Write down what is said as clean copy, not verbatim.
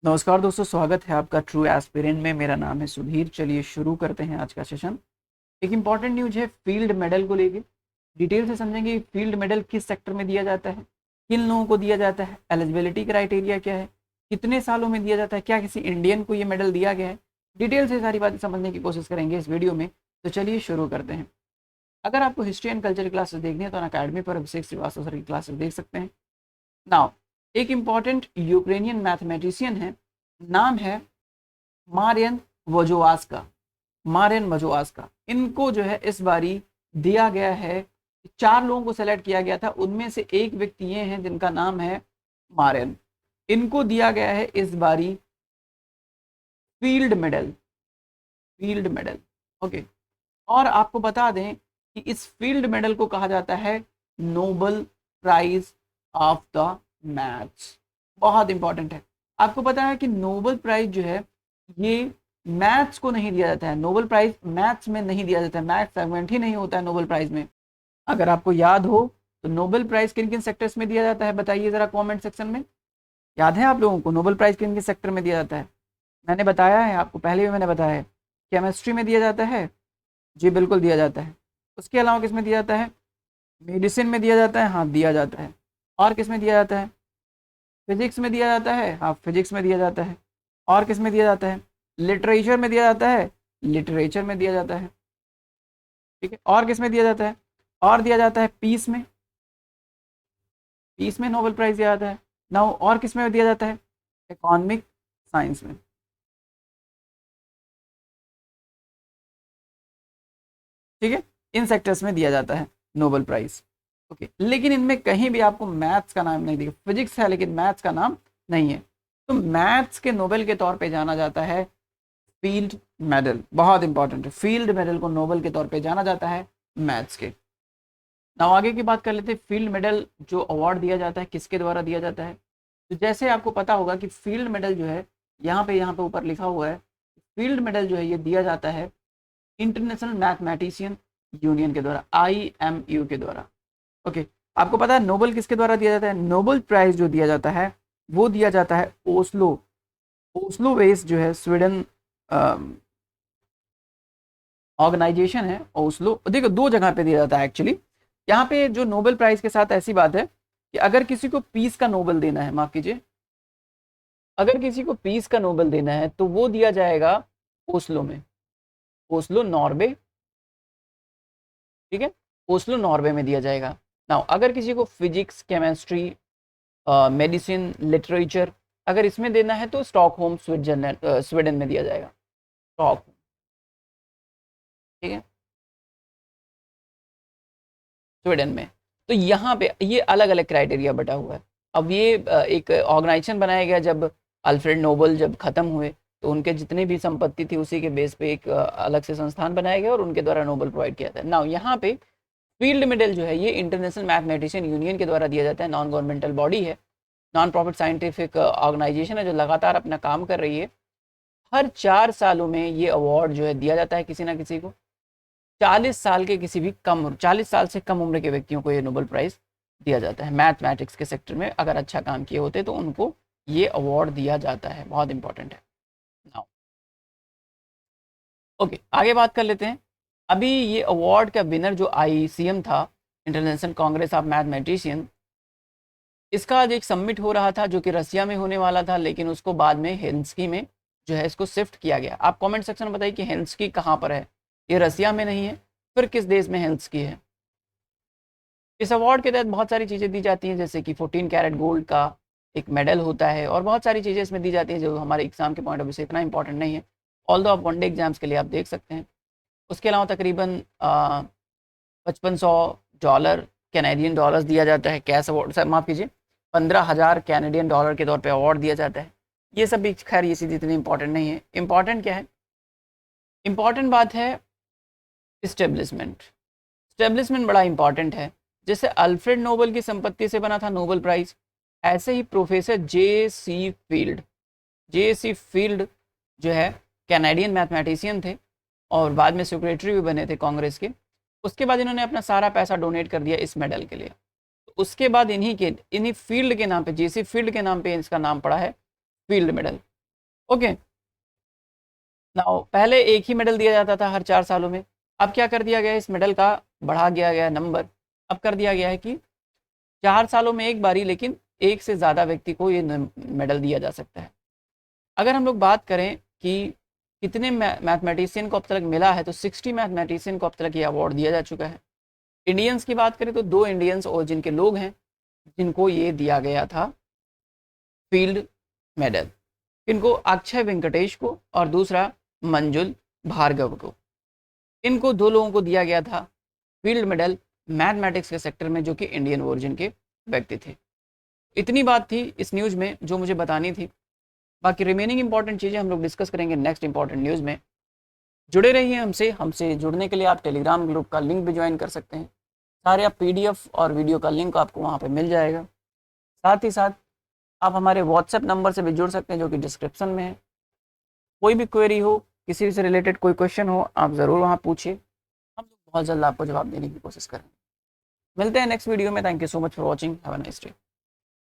नमस्कार दोस्तों, स्वागत है आपका ट्रू एस्पिरेंट में। मेरा नाम है सुधीर। चलिए शुरू करते हैं आज का सेशन। एक इम्पॉर्टेंट न्यूज है फील्ड मेडल को लेके। डिटेल से समझेंगे फील्ड मेडल किस सेक्टर में दिया जाता है, किन लोगों को दिया जाता है, एलिजिबिलिटी क्राइटेरिया क्या है, कितने सालों में दिया जाता है, क्या किसी इंडियन को ये मेडल दिया गया है। डिटेल से सारी बातें समझने की कोशिश करेंगे इस वीडियो में। तो चलिए शुरू करते हैं। अगर आपको हिस्ट्री एंड कल्चर क्लासेस देखनी है तो अकेडमी पर अभिषेक श्रीवास्तव सर की क्लासेस देख सकते हैं। नाउ एक इम्पॉर्टेंट यूक्रेनियन मैथमेटिशियन है, नाम है मारियन वजोवास्का। मारियन वजोवास्का, इनको जो है इस बारी दिया गया है, 4 लोगों को सेलेक्ट किया गया था, उनमें से एक व्यक्ति ये हैं जिनका नाम है मारियन। इनको दिया गया है इस बारी field medal. Field medal, okay. और आपको बता दें कि इस फील्ड मेडल को कहा जाता है Nobel prize of the maths. बहुत इंपॉर्टेंट है। आपको पता है कि नोबल प्राइज जो है ये मैथ्स को नहीं दिया जाता है। नोबल प्राइज मैथ्स में नहीं दिया जाता है, मैथ्स सेगमेंट ही नहीं होता है नोबल प्राइज में। अगर आपको याद हो तो नोबल प्राइज किन किन सेक्टर्स में दिया जाता है, बताइए जरा कमेंट सेक्शन में। याद है आप लोगों को नोबल प्राइज किन किन सेक्टर में दिया जाता है? मैंने बताया है आपको, पहले भी मैंने बताया है। केमिस्ट्री में दिया जाता है, जी बिल्कुल दिया जाता है। उसके अलावा किस में दिया जाता है? मेडिसिन में दिया जाता है, हाँ दिया जाता है। और किस में दिया जाता है? फिजिक्स में दिया जाता है, हाँ फिजिक्स में दिया जाता है। और किस में दिया जाता है? लिटरेचर में दिया जाता है, लिटरेचर में दिया जाता है। ठीक है, और किस में दिया जाता है? और दिया जाता है पीस में। पीस में नोबेल प्राइज दिया जाता है। नाउ और किस में दिया जाता है? इकोनॉमिक साइंस में। ठीक है, इन सेक्टर्स में दिया जाता है नोबेल प्राइज। ओके, लेकिन इनमें कहीं भी आपको मैथ्स का नाम नहीं दिखेगा। फिजिक्स है लेकिन मैथ्स का नाम नहीं है। तो मैथ्स के नोबेल के तौर पे जाना जाता है फील्ड मेडल। बहुत इंपॉर्टेंट है, फील्ड मेडल को नोबेल के तौर पे जाना जाता है मैथ्स के। नाउ आगे की बात कर लेते हैं। फील्ड मेडल जो अवार्ड दिया जाता है किसके द्वारा दिया जाता है? तो जैसे आपको पता होगा कि फील्ड मेडल जो है यहाँ पे ऊपर लिखा हुआ है, फील्ड मेडल जो है ये दिया जाता है इंटरनेशनल मैथमेटिशियन यूनियन के द्वारा, IMU के द्वारा। ओके, आपको पता है नोबेल किसके द्वारा दिया जाता है? नोबेल प्राइज जो दिया जाता है वो दिया जाता है ओस्लो। ओस्लो बेस्ड जो है स्वीडन ऑर्गेनाइजेशन है ओस्लो। देखो दो जगह पे दिया जाता है एक्चुअली। यहाँ पे जो नोबेल प्राइज के साथ ऐसी बात है कि अगर किसी को पीस का नोबेल देना है, माफ कीजिए, अगर किसी को पीस का नोबेल देना है तो वो दिया जाएगा ओस्लो में। ओस्लो नॉर्वे, ठीक है, ओस्लो नॉर्वे में दिया जाएगा। नाउ अगर किसी को फिजिक्स, केमिस्ट्री, मेडिसिन, लिटरेचर अगर इसमें देना है तो स्टॉकहोम स्विट्जरलैंड स्वीडन में दिया जाएगा। स्टॉकहोम, ठीक है, स्वीडन में। तो यहाँ पे ये अलग अलग क्राइटेरिया बटा हुआ है। अब ये एक ऑर्गेनाइजेशन बनाया गया जब अल्फ्रेड नोबल जब खत्म हुए तो उनके जितने भी संपत्ति थी उसी के बेस पे एक अलग से संस्थान बनाया गया और उनके द्वारा नोबल प्रोवाइड किया था। नाउ यहाँ पे फील्ड मेडल जो है ये इंटरनेशनल मैथमेटिशियन यूनियन के द्वारा दिया जाता है। नॉन गवर्नमेंटल बॉडी है, नॉन प्रॉफिट साइंटिफिक ऑर्गेनाइजेशन है जो लगातार अपना काम कर रही है। हर 4 सालों में ये अवार्ड जो है दिया जाता है किसी ना किसी को। 40 साल के किसी भी कम उम्र, 40 साल से कम उम्र के व्यक्तियों को ये नोबेल प्राइज दिया जाता है। मैथमेटिक्स के सेक्टर में अगर अच्छा काम किए होते तो उनको ये अवार्ड दिया जाता है। बहुत इंपॉर्टेंट है। नाउ ओके, आगे बात कर लेते हैं। अभी ये अवार्ड का विनर जो ICM था, इंटरनेशनल कांग्रेस ऑफ मैथमेटिशियन, इसका आज एक सबमिट हो रहा था जो कि रसिया में होने वाला था, लेकिन उसको बाद में हेल्सिंकी में जो है इसको शिफ्ट किया गया। आप कमेंट सेक्शन में बताइए कि हेल्सिंकी कहाँ पर है? ये रसिया में नहीं है, फिर किस देश में हेल्सिंकी है? इस अवार्ड के तहत बहुत सारी चीज़ें दी जाती हैं, जैसे कि 14 कैरेट गोल्ड का एक मेडल होता है और बहुत सारी चीज़ें इसमें दी जाती हैं जो हमारे एग्जाम के पॉइंट ऑफ व्यू से इतना इंपॉर्टेंट नहीं है। ऑल दो आप वनडे एग्जाम्स के लिए आप देख सकते हैं। उसके अलावा तकरीबन $5500 कैनेडियन डॉलर्स दिया जाता है कैश अवार्ड, माफ़ कीजिए 15,000 कैनेडियन डॉलर के तौर पे अवार्ड दिया जाता है। ये सब भी खैर ये चीज़ इतनी इंपॉर्टेंट नहीं है। इंपॉर्टेंट क्या है? इंपॉर्टेंट बात है इस्टेब्लिशमेंट। इस्टेब्लिशमेंट बड़ा इंपॉर्टेंट है। जैसे अल्फ्रेड नोबल की संपत्ति से बना था नोबल प्राइज, ऐसे ही प्रोफेसर जे सी फील्ड जो है कैनेडियन मैथमेटिशियन थे और बाद में सेक्रेटरी भी बने थे कांग्रेस के। उसके बाद इन्होंने अपना सारा पैसा डोनेट कर दिया इस मेडल के लिए। तो उसके बाद इन्हीं फील्ड के नाम पे, जे.सी. फील्ड के नाम पे इसका नाम पड़ा है फील्ड मेडल। ओके नाउ पहले एक ही मेडल दिया जाता था हर 4 सालों में, अब क्या कर दिया गया है, इस मेडल का बढ़ा दिया गया नंबर, अब कर दिया गया है कि 4 सालों में एक बारी, लेकिन एक से ज़्यादा व्यक्ति को ये मेडल दिया जा सकता है। अगर हम लोग बात करें कि कितने मैथमेटिशियन को अब तक मिला है, तो 60 मैथमेटिशियन को अब तक ये अवार्ड दिया जा चुका है। इंडियंस की बात करें तो 2 इंडियंस और जिनके लोग हैं जिनको ये दिया गया था फील्ड मेडल, इनको अक्षय वेंकटेश को और दूसरा मंजुल भार्गव को, इनको 2 लोगों को दिया गया था फील्ड मेडल मैथमेटिक्स के सेक्टर में, जो कि इंडियन ओरिजिन के व्यक्ति थे। इतनी बात थी इस न्यूज़ में जो मुझे बतानी थी। बाकी रिमेनिंग इंपॉर्टेंट चीज़ें हम लोग डिस्कस करेंगे नेक्स्ट इंपॉर्टेंट न्यूज़ में। जुड़े रहिए हमसे जुड़ने के लिए आप टेलीग्राम ग्रुप का लिंक भी ज्वाइन कर सकते हैं। सारे आप पीडीएफ और वीडियो का लिंक आपको वहाँ पे मिल जाएगा। साथ ही साथ आप हमारे व्हाट्सएप नंबर से भी जुड़ सकते हैं जो कि डिस्क्रिप्शन में है। कोई भी क्वेरी हो, किसी से रिलेटेड कोई क्वेश्चन हो, आप ज़रूर वहाँ पूछिए, हम लोग बहुत जल्द आपको जवाब देने की कोशिश करेंगे। मिलते हैं नेक्स्ट वीडियो में। Thank you so much for watching, have a nice day.